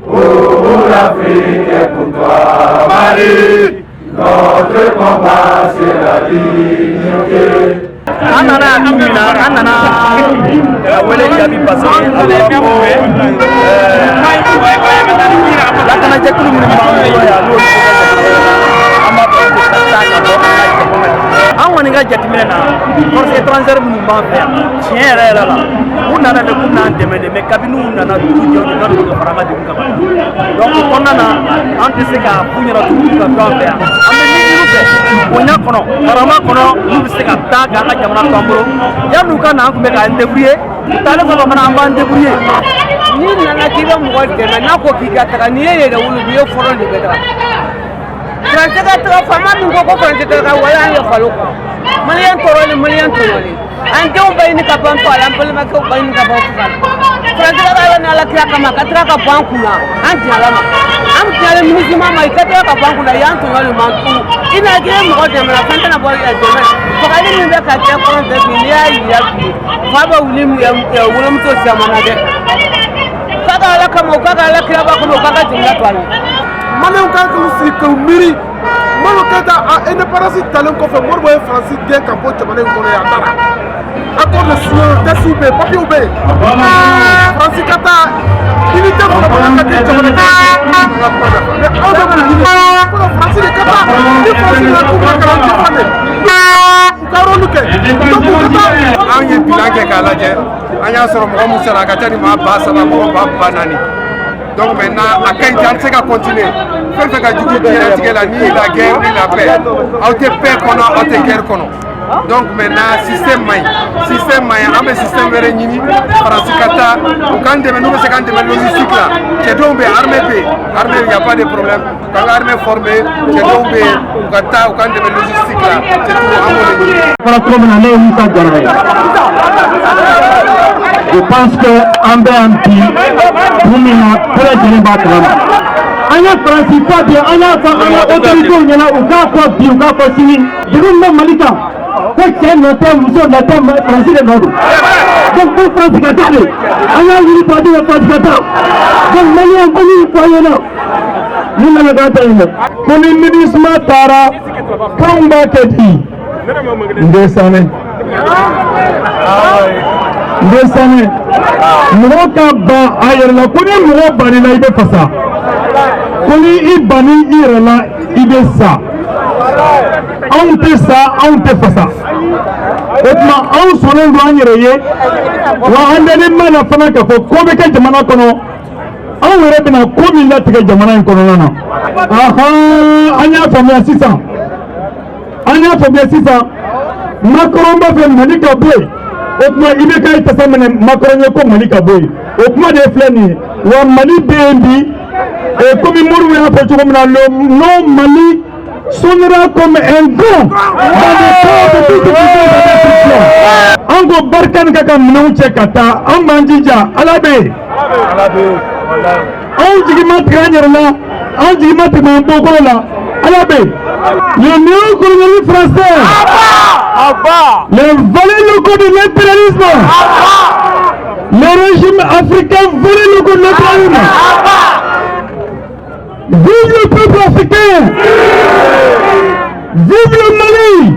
Oh, l'Afrique est pour toi, Mali. Notre combat, c'est la dignité. Anana, wele yabi passé avec la kana jakulu mun ma an wani ka jateminɛ na force étrangère minnu b'an fɛ yan tiɲɛ yɛrɛ yɛrɛ la u nana de k'u n'an dɛmɛ de mais kabini u nana dugu jɛ u nana ka fara an ka degun kama donc o kɔnɔna na an tɛ se k'a f'u ɲɛna tugun ka to an fɛ yan an bɛ ɲini fɛ bonya kɔnɔ karama kɔnɔ n'u bɛ se ka taa k'an ka jamana to an bolo yan'u ka na an tun bɛ k'an débrouiller taalen kɔfɛ fana an b'an débrouiller. Ni nana k'i bɛ mɔgɔ dɛmɛ n'a ko k'i ka taga n'i ye yɛrɛ wolo n'i ye fɔlɔ de bɛ taga. Faransi ka taga faama min ko Faransi ka taga wala an ye falo kɔ maliyɛn tɔɔrɔlen maliyɛn tɔɔrɔlen an denw bɛ ɲini ka ban to a la an balimakɛw bɛ ɲini ka ban to a la Faransi ka taga ni Ala kira kama ka taga ka bɔ an kun na an diɲɛla ma an diɲɛlen MINUSMA ma i ka taga ka bɔ an kun na y'an tɔɲɔli ma i n'a k'i ye mɔgɔ dɛmɛ fɛn tɛna bɔ dɛmɛ fagali min bɛ ka kɛ kɔrɔ fɛ bi n'i y'a yira bi fa bɛ wuli wolomuso caman na dɛ k'a ka Ala kama o k'a ka Ala kira kama o k'a ka jamana to a ɲɛ. Malien kan k'u sigi k'u miiri Modibo Keïta a indépendance talen kɔfɛ Modibo ye Faransi gɛn ka bɔ jamana in kɔnɔ yan a taara accord de signé textes bɛ yen papiers bɛ yen Faransi ka taa unité fana fana ka kɛ jamana mais aw bɛ mun ɲini fo ka Faransi de ka taa ni Faransi nana k'u ka kalan jɛfan de u ka rôle kɛ donc u ka taa. An ye bilan kɛ k'a lajɛ an y'a sɔrɔ mɔgɔ min sara a ka ca ni maa 3,000 mɔgɔ 4,000. Donc maintenant, à quel temps c'est qu'à continuer? Faites que du coup, ni la guerre ni la paix. On te paix qu'on a, on te guerre qu'on a. Donc maintenant, système maï, on a un système vérénini, Faransikata, ou quand nous c'est quand de logistique là, c'est donc armée, il n'y a pas de problème. Quand l'armée formée, c'est donc ou quand de logistique là, c'est tout Je pense que en BMP, pour nous, on a principal bien, on a autorité, on a aucun bien, aucun signé. Je vous demande Malika, c'est notre museau, notre Français de Nord. Donc pour France Qatar, on a eu pas de France Qatar. Donc Malien, on est là. Nous n'avons pas de comme le ministre Matara, Kamba Keti, Ndesane. Ndesane. Mɔgɔ ka ban a yɛrɛ la ko ni mɔgɔ banni la i bɛ fasa ko ni i banni i yɛrɛ la i bɛ sa anw tɛ sa anw tɛ fasa o tuma anw sɔnnen don an yɛrɛ ye wa an dalen b'a la fana k'a fɔ ko bɛ kɛ jamana kɔnɔ anw yɛrɛ bɛna ko min latigɛ jamana in kɔnɔna na an y'a faamuya sisan Macron b'a fɛ Mali ka bɔ yen. O kuma i bɛ k'a tasa minɛ Macron ye ko Mali ka bɔ yen o kuma de filɛ nin ye wa Mali bɛ yen bi komi Modibo y'a fɔ cogo min na le nom Mali sonnera comme un gong dans le corps de toute la nation. An ko barikani ka ka minɛnw cɛ ka taa an b'an jija Ala bɛ yen anw jigi ma tigɛ an yɛrɛ la anw jigi ma tigɛ an bɔkolo la Ala bɛ yen le néocolonialisme français. Les volets locaux de l'impérialisme. Les régimes africains volés locaux de l'impérialisme. Vive le peuple africain. Vive le Mali.